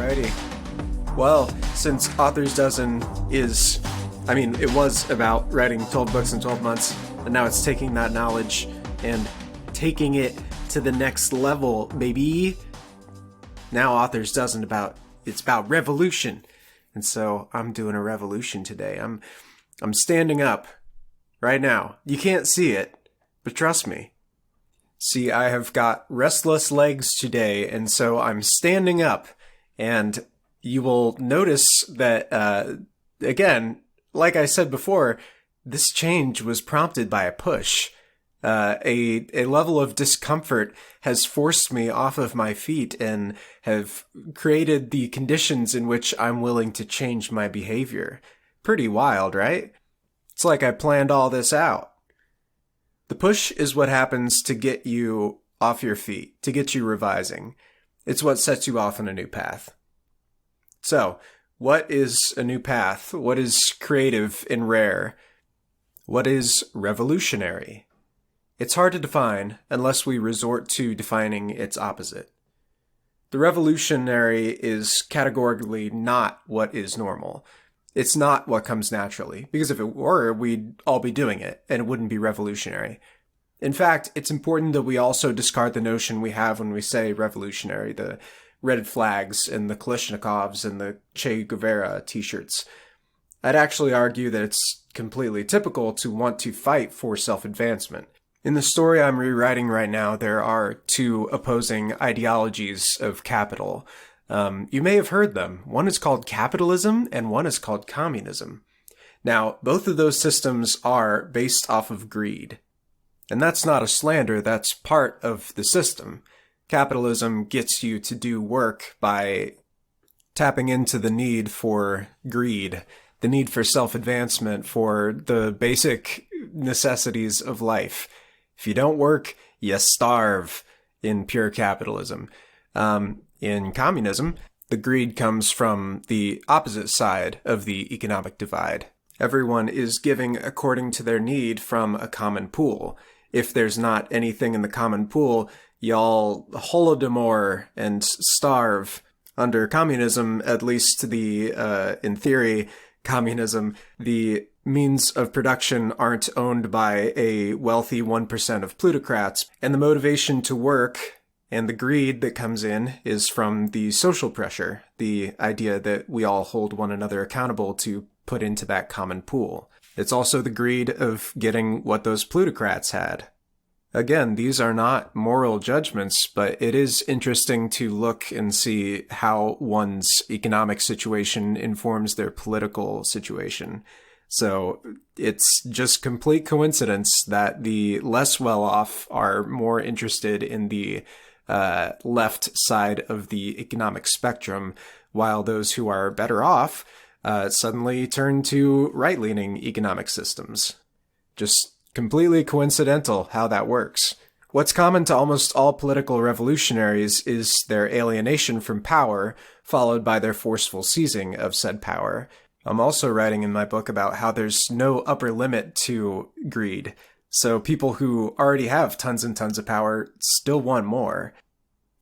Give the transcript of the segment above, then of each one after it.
Alrighty. Well, since Author's Dozen it was about writing 12 books in 12 months, and now it's taking that knowledge and taking it to the next level, baby. Now Author's Dozen it's about revolution. And so I'm doing a revolution today. I'm standing up right now. You can't see it, but trust me. See, I have got restless legs today, and so I'm standing up. And you will notice that, again, like I said before, this change was prompted by a push. A level of discomfort has forced me off of my feet and have created the conditions in which I'm willing to change my behavior. Pretty wild, right? It's like I planned all this out. The push is what happens to get you off your feet, to get you revising. It's what sets you off on a new path. So, what is a new path? What is creative and rare? What is revolutionary? It's hard to define unless we resort to defining its opposite. The revolutionary is categorically not what is normal. It's not what comes naturally, because if it were, we'd all be doing it, and it wouldn't be revolutionary. In fact, it's important that we also discard the notion we have when we say revolutionary, the red flags and the Kalashnikovs and the Che Guevara t-shirts. I'd actually argue that it's completely typical to want to fight for self-advancement. In the story I'm rewriting right now, there are two opposing ideologies of capital. You may have heard them. One is called capitalism and one is called communism. Now, both of those systems are based off of greed. And that's not a slander, that's part of the system. Capitalism gets you to do work by tapping into the need for greed, the need for self-advancement, for the basic necessities of life. If you don't work, you starve in pure capitalism. In communism, the greed comes from the opposite side of the economic divide. Everyone is giving according to their need from a common pool. If there's not anything in the common pool, y'all holodomor and starve. Under communism, at least in theory, communism, the means of production aren't owned by a wealthy 1% of plutocrats, and the motivation to work and the greed that comes in is from the social pressure, the idea that we all hold one another accountable to put into that common pool. It's also the greed of getting what those plutocrats had. Again, these are not moral judgments, but it is interesting to look and see how one's economic situation informs their political situation. So it's just complete coincidence that the less well-off are more interested in the left side of the economic spectrum, while those who are better off suddenly turn to right-leaning economic systems. Just completely coincidental how that works. What's common to almost all political revolutionaries is their alienation from power, followed by their forceful seizing of said power. I'm also writing in my book about how there's no upper limit to greed. So people who already have tons and tons of power still want more.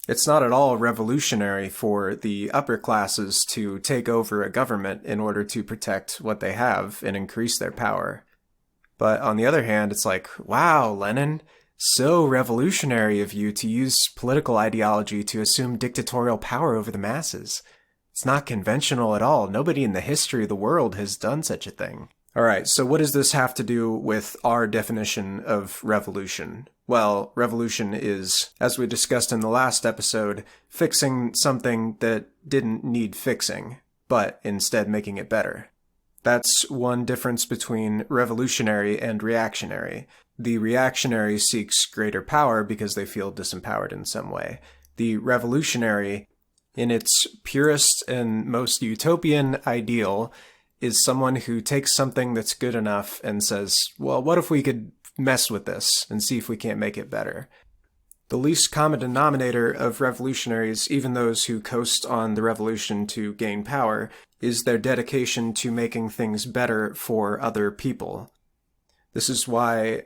It's not at all revolutionary for the upper classes to take over a government in order to protect what they have and increase their power. But on the other hand, it's like, wow, Lenin, so revolutionary of you to use political ideology to assume dictatorial power over the masses. It's not conventional at all. Nobody in the history of the world has done such a thing. All right, so what does this have to do with our definition of revolution? Well, revolution is, as we discussed in the last episode, fixing something that didn't need fixing, but instead making it better. That's one difference between revolutionary and reactionary. The reactionary seeks greater power because they feel disempowered in some way. The revolutionary, in its purest and most utopian ideal, is someone who takes something that's good enough and says, well, what if we could mess with this and see if we can't make it better? The least common denominator of revolutionaries, even those who coast on the revolution to gain power, is their dedication to making things better for other people. This is why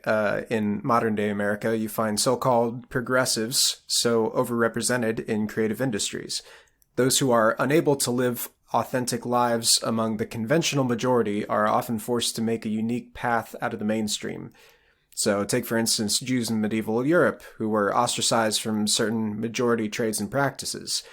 in modern-day America you find so-called progressives so overrepresented in creative industries. Those who are unable to live authentic lives among the conventional majority are often forced to make a unique path out of the mainstream. So take, for instance, Jews in medieval Europe, who were ostracized from certain majority trades and practices.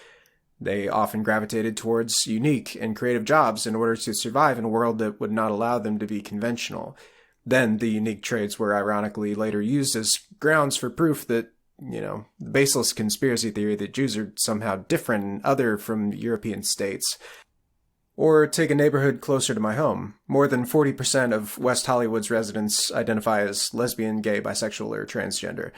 They often gravitated towards unique and creative jobs in order to survive in a world that would not allow them to be conventional. Then the unique trades were ironically later used as grounds for proof that, the baseless conspiracy theory that Jews are somehow different and other from European states. Or take a neighborhood closer to my home. More than 40% of West Hollywood's residents identify as lesbian, gay, bisexual, or transgender.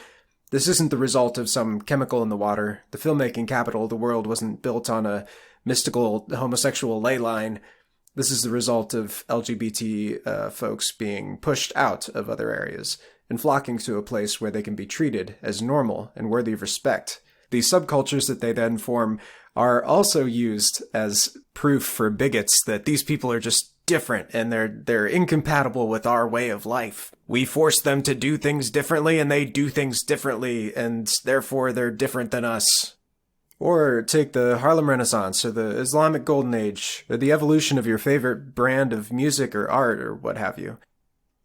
This isn't the result of some chemical in the water. The filmmaking capital of the world wasn't built on a mystical homosexual ley line. This is the result of LGBT folks being pushed out of other areas and flocking to a place where they can be treated as normal and worthy of respect. The subcultures that they then form are also used as proof for bigots that these people are just different and they're incompatible with our way of life. We force them to do things differently and they do things differently and therefore they're different than us. Or take the Harlem Renaissance or the Islamic Golden Age or the evolution of your favorite brand of music or art or what have you.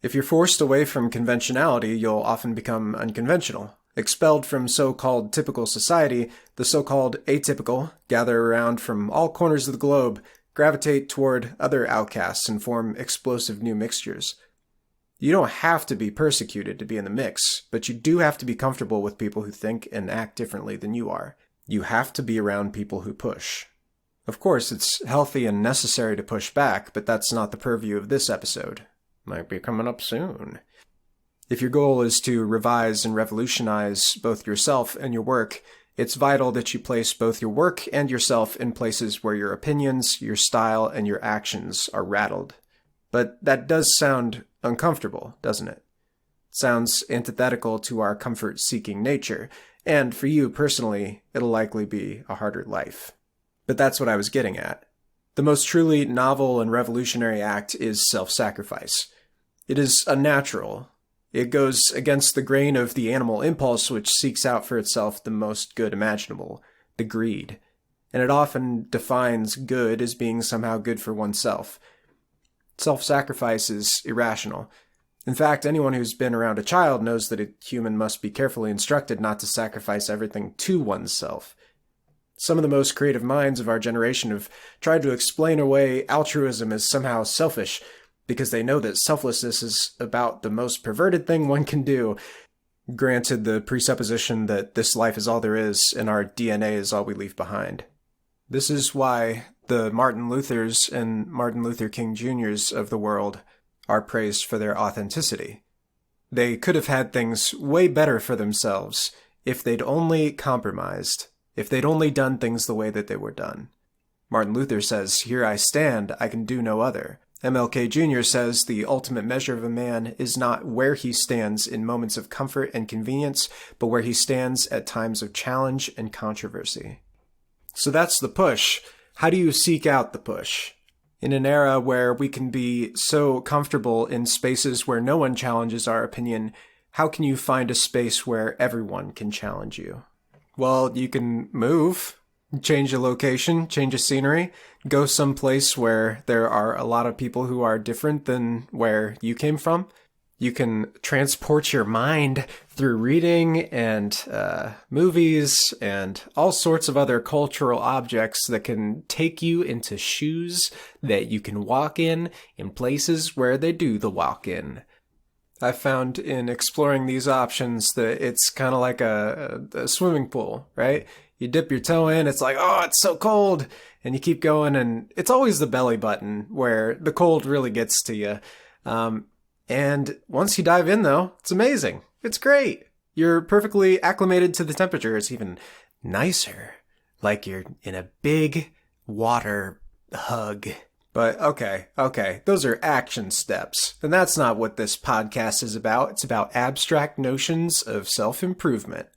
If you're forced away from conventionality, you'll often become unconventional. Expelled from so-called typical society, the so-called atypical gather around from all corners of the globe, gravitate toward other outcasts, and form explosive new mixtures. You don't have to be persecuted to be in the mix, but you do have to be comfortable with people who think and act differently than you are. You have to be around people who push. Of course, it's healthy and necessary to push back, but that's not the purview of this episode. Might be coming up soon. If your goal is to revise and revolutionize both yourself and your work, it's vital that you place both your work and yourself in places where your opinions, your style, and your actions are rattled. But that does sound uncomfortable, doesn't it? It sounds antithetical to our comfort-seeking nature, and for you personally, it'll likely be a harder life. But that's what I was getting at. The most truly novel and revolutionary act is self-sacrifice. It is unnatural. It goes against the grain of the animal impulse which seeks out for itself the most good imaginable, the greed. And it often defines good as being somehow good for oneself. Self-sacrifice is irrational. In fact, anyone who's been around a child knows that a human must be carefully instructed not to sacrifice everything to oneself. Some of the most creative minds of our generation have tried to explain away altruism as somehow selfish, because they know that selflessness is about the most perverted thing one can do, granted the presupposition that this life is all there is and our DNA is all we leave behind. This is why the Martin Luthers and Martin Luther King Jr.'s of the world are praised for their authenticity. They could have had things way better for themselves if they'd only compromised, if they'd only done things the way that they were done. Martin Luther says, "Here I stand, I can do no other." MLK Jr. says the ultimate measure of a man is not where he stands in moments of comfort and convenience, but where he stands at times of challenge and controversy. So that's the push. How do you seek out the push? In an era where we can be so comfortable in spaces where no one challenges our opinion, how can you find a space where everyone can challenge you? Well, you can move. Change a location, change a scenery, go someplace where there are a lot of people who are different than where you came from. You can transport your mind through reading and movies and all sorts of other cultural objects that can take you into shoes that you can walk in places where they do the walk in. I found in exploring these options that it's kind of like a swimming pool, right? You dip your toe in, it's like, oh, it's so cold. And you keep going, and it's always the belly button where the cold really gets to you. And once you dive in, though, it's amazing. It's great. You're perfectly acclimated to the temperature. It's even nicer, like you're in a big water hug. But okay, those are action steps. And that's not what this podcast is about. It's about abstract notions of self-improvement.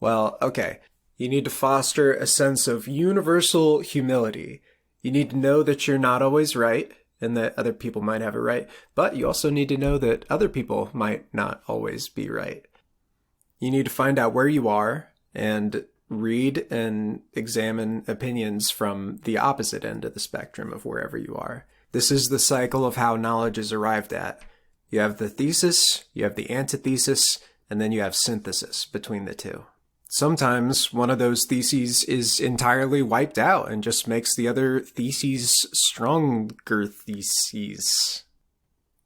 Well, okay. You need to foster a sense of universal humility. You need to know that you're not always right and that other people might have it right, but you also need to know that other people might not always be right. You need to find out where you are and read and examine opinions from the opposite end of the spectrum of wherever you are. This is the cycle of how knowledge is arrived at. You have the thesis, you have the antithesis, and then you have synthesis between the two. Sometimes one of those theses is entirely wiped out and just makes the other theses stronger theses.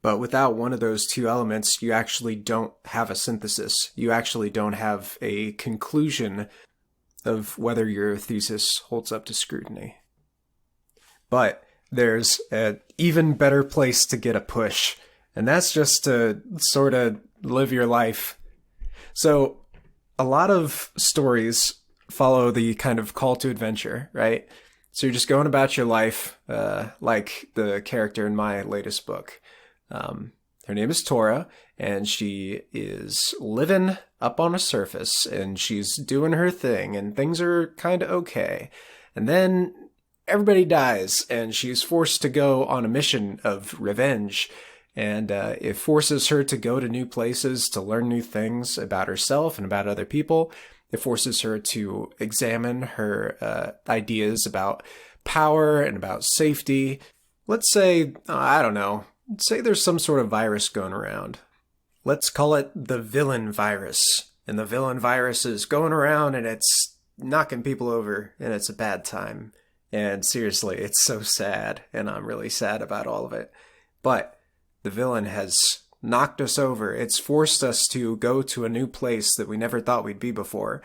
But without one of those two elements, you actually don't have a synthesis. You actually don't have a conclusion of whether your thesis holds up to scrutiny. But there's an even better place to get a push, and that's just to sort of live your life. So a lot of stories follow the kind of call to adventure, right? So you're just going about your life, like the character in my latest book. Her name is Tora, and she is living up on a surface, and she's doing her thing, and things are kind of okay. And then everybody dies, and she's forced to go on a mission of revenge. And it forces her to go to new places, to learn new things about herself and about other people. It forces her to examine her ideas about power and about safety. Let's say, I don't know, say there's some sort of virus going around. Let's call it the villain virus. And the villain virus is going around and it's knocking people over, and it's a bad time. And seriously, it's so sad, and I'm really sad about all of it. But the villain has knocked us over. It's forced us to go to a new place that we never thought we'd be before.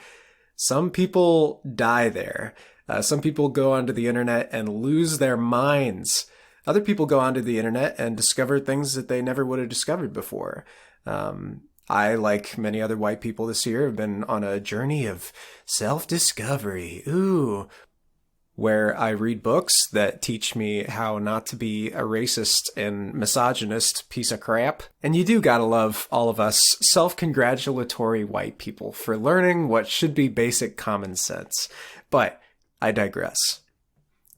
Some people die there. Some people go onto the internet and lose their minds. Other people go onto the internet and discover things that they never would have discovered before. I, like many other white people this year, have been on a journey of self-discovery. Where I read books that teach me how not to be a racist and misogynist piece of crap. And you do gotta love all of us self-congratulatory white people for learning what should be basic common sense. But I digress.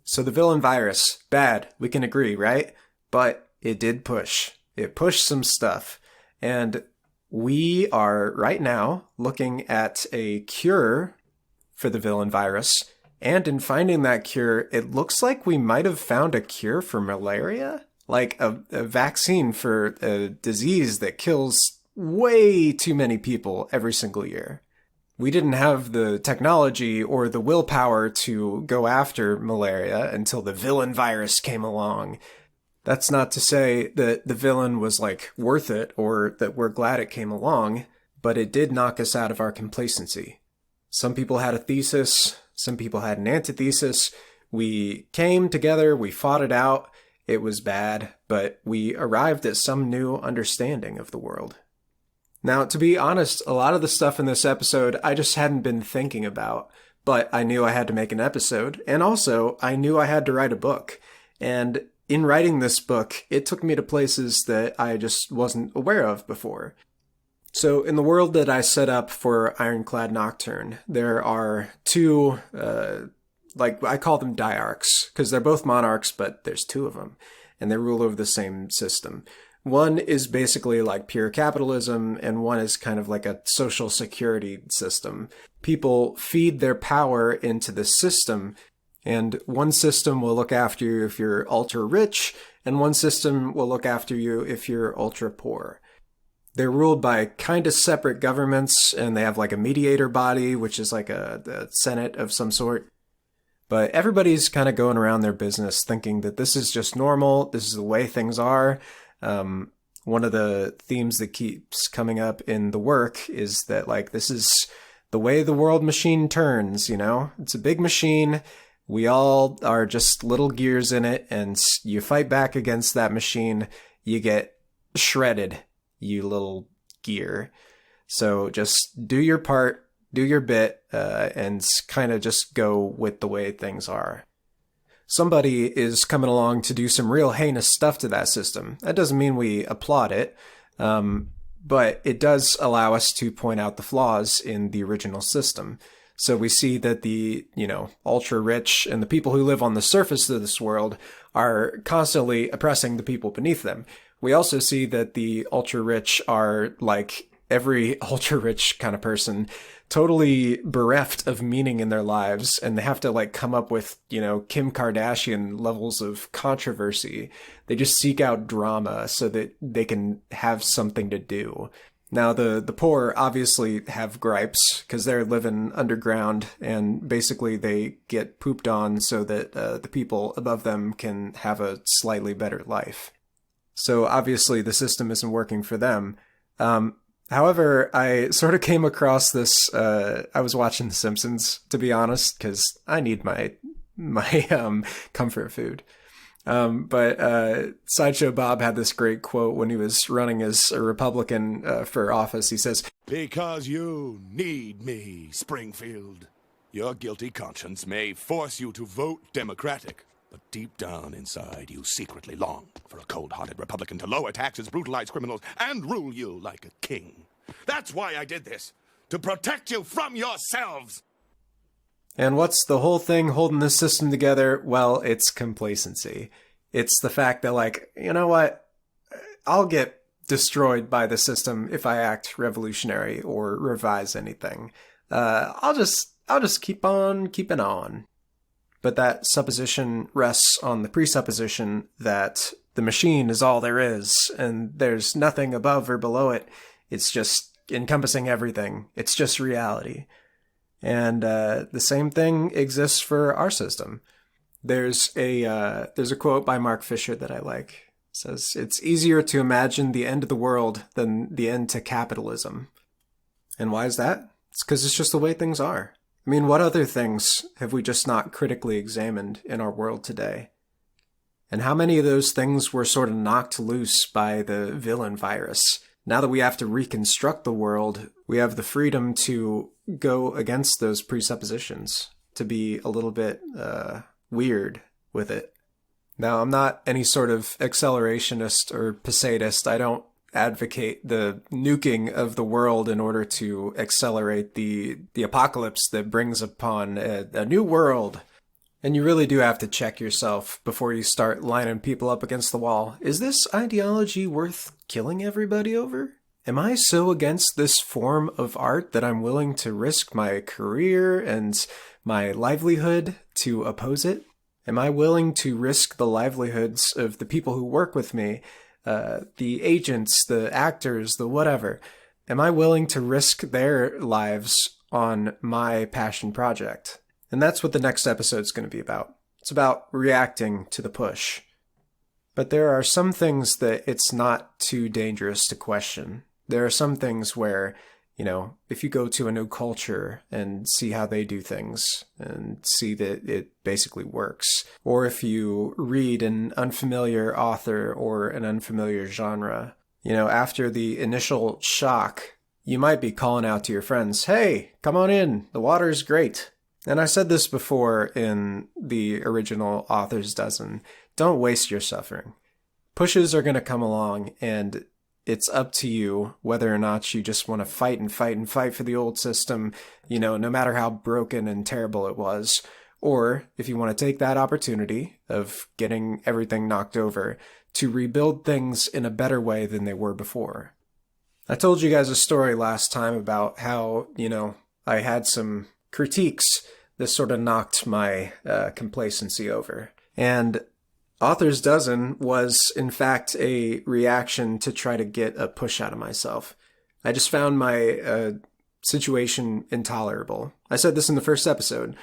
So the villain virus, bad, we can agree, right? But it did push. It pushed some stuff. And we are right now looking at a cure for the villain virus. And in finding that cure, it looks like we might have found a cure for malaria, like a vaccine for a disease that kills way too many people every single year. We didn't have the technology or the willpower to go after malaria until the villain virus came along. That's not to say that the villain was like worth it or that we're glad it came along, but it did knock us out of our complacency. Some people had a thesis. Some people had an antithesis. We came together, we fought it out. It was bad, but we arrived at some new understanding of the world. Now, to be honest, a lot of the stuff in this episode I just hadn't been thinking about, but I knew I had to make an episode, and also I knew I had to write a book. And in writing this book, it took me to places that I just wasn't aware of before. So in the world that I set up for Ironclad Nocturne, there are two, I call them diarchs, because they're both monarchs, but there's two of them, and they rule over the same system. One is basically like pure capitalism, and one is kind of like a social security system. People feed their power into the system, and one system will look after you if you're ultra rich, and one system will look after you if you're ultra poor. They're ruled by kind of separate governments, and they have like a mediator body, which is like a senate of some sort. But everybody's kind of going around their business thinking that this is just normal, this is the way things are. One of the themes that keeps coming up in the work is that like this is the way the world machine turns, you know? It's a big machine. We all are just little gears in it, and you fight back against that machine, you get shredded. You little gear. So just do your part, do your bit, and kind of just go with the way things are. Somebody is coming along to do some real heinous stuff to that system. That doesn't mean we applaud it, but it does allow us to point out the flaws in the original system. So we see that the, ultra rich and the people who live on the surface of this world are constantly oppressing the people beneath them. We also see that the ultra rich are like every ultra-rich kind of person, totally bereft of meaning in their lives, and they have to like come up with, Kim Kardashian levels of controversy. They just seek out drama so that they can have something to do. Now, the poor obviously have gripes because they're living underground, and basically they get pooped on so that the people above them can have a slightly better life. So obviously the system isn't working for them. However, I sort of came across this, I was watching The Simpsons, to be honest, because I need my comfort food. But Sideshow Bob had this great quote when he was running as a Republican for office. He says, "Because you need me, Springfield. Your guilty conscience may force you to vote Democratic, but deep down inside you secretly long for a cold-hearted Republican to lower taxes, brutalize criminals, and rule you like a king. That's why I did this, to protect you from yourselves." And what's the whole thing holding this system together? Well, it's complacency. It's the fact that, like, you know what? I'll get destroyed by the system if I act revolutionary or revise anything. I'll just keep on keeping on. But that supposition rests on the presupposition that the machine is all there is, and there's nothing above or below it. It's just encompassing everything. It's just reality. And the same thing exists for our system. There's a quote by Mark Fisher that I like. It says, "It's easier to imagine the end of the world than the end to capitalism." And why is that? It's because it's just the way things are. I mean, what other things have we just not critically examined in our world today? And how many of those things were sort of knocked loose by the villain virus? Now that we have to reconstruct the world, we have the freedom to go against those presuppositions, to be a little bit weird with it. Now, I'm not any sort of accelerationist or Poseidist. I don't advocate the nuking of the world in order to accelerate the apocalypse that brings upon a new world. And you really do have to check yourself before you start lining people up against the wall. Is this ideology worth killing everybody over? Am I so against this form of art that I'm willing to risk my career and my livelihood to oppose it? Am I willing to risk the livelihoods of the people who work with me, the agents, the actors, the whatever? Am I willing to risk their lives on my passion project? And that's what the next episode is going to be about. It's about reacting to the push. But there are some things that it's not too dangerous to question. There are some things where, if you go to a new culture and see how they do things and see that it basically works, or if you read an unfamiliar author or an unfamiliar genre, after the initial shock, you might be calling out to your friends, "Hey, come on in, the water's great." And I said this before in the original Author's Dozen. Don't waste your suffering. Pushes are going to come along, and it's up to you whether or not you just want to fight and fight and fight for the old system, no matter how broken and terrible it was. Or if you want to take that opportunity of getting everything knocked over to rebuild things in a better way than they were before. I told you guys a story last time about how, I had some critiques that sort of knocked my complacency over. And Author's Dozen was, in fact, a reaction to try to get a push out of myself. I just found my situation intolerable. I said this in the first episode.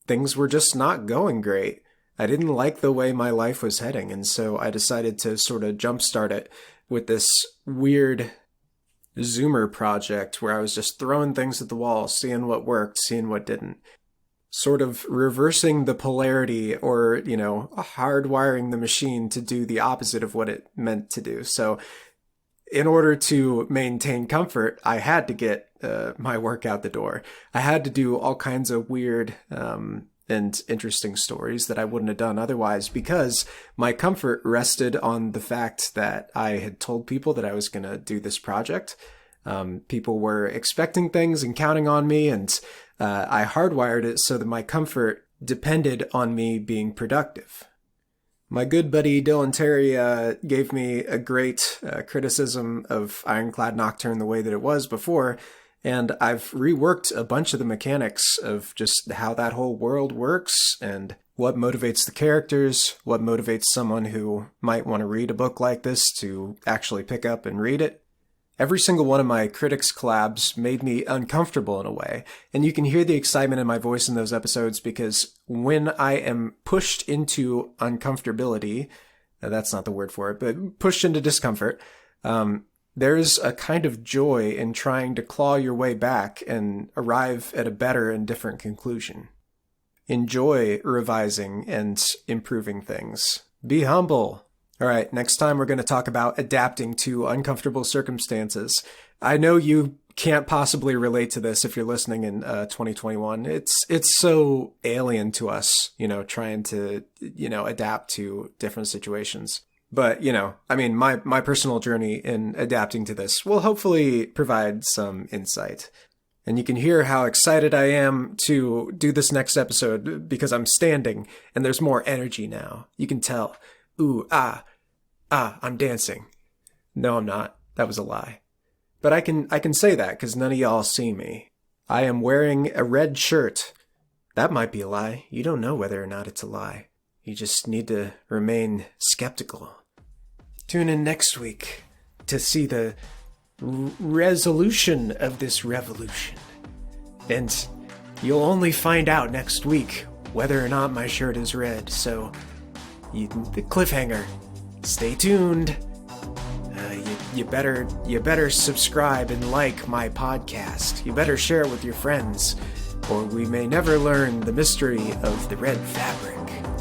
Things were just not going great. I didn't like the way my life was heading, and so I decided to sort of jumpstart it with this weird Zoomer project where I was just throwing things at the wall, seeing what worked, seeing what didn't. Sort of reversing the polarity or, hardwiring the machine to do the opposite of what it meant to do. So in order to maintain comfort, I had to get my work out the door. I had to do all kinds of weird and interesting stories that I wouldn't have done otherwise because my comfort rested on the fact that I had told people that I was going to do this project. People were expecting things and counting on me, and I hardwired it so that my comfort depended on me being productive. My good buddy Dylan Terry gave me a great criticism of Ironclad Nocturne the way that it was before, and I've reworked a bunch of the mechanics of just how that whole world works and what motivates the characters, what motivates someone who might want to read a book like this to actually pick up and read it. Every single one of my critics collabs made me uncomfortable in a way, and you can hear the excitement in my voice in those episodes because when I am pushed into uncomfortability, that's not the word for it, but pushed into discomfort, there's a kind of joy in trying to claw your way back and arrive at a better and different conclusion. Enjoy revising and improving things. Be humble. All right, next time we're going to talk about adapting to uncomfortable circumstances. I know you can't possibly relate to this if you're listening in 2021. It's so alien to us, trying to, adapt to different situations. But, my personal journey in adapting to this will hopefully provide some insight. And you can hear how excited I am to do this next episode because I'm standing and there's more energy now. You can tell. Ooh, I'm dancing. No, I'm not. That was a lie. But I can say that because none of y'all see me. I am wearing a red shirt. That might be a lie. You don't know whether or not it's a lie. You just need to remain skeptical. Tune in next week to see the resolution of this revolution. And you'll only find out next week whether or not my shirt is red. So, the cliffhanger. Stay tuned. You better subscribe and like my podcast. You better share it with your friends, or we may never learn the mystery of the red fabric.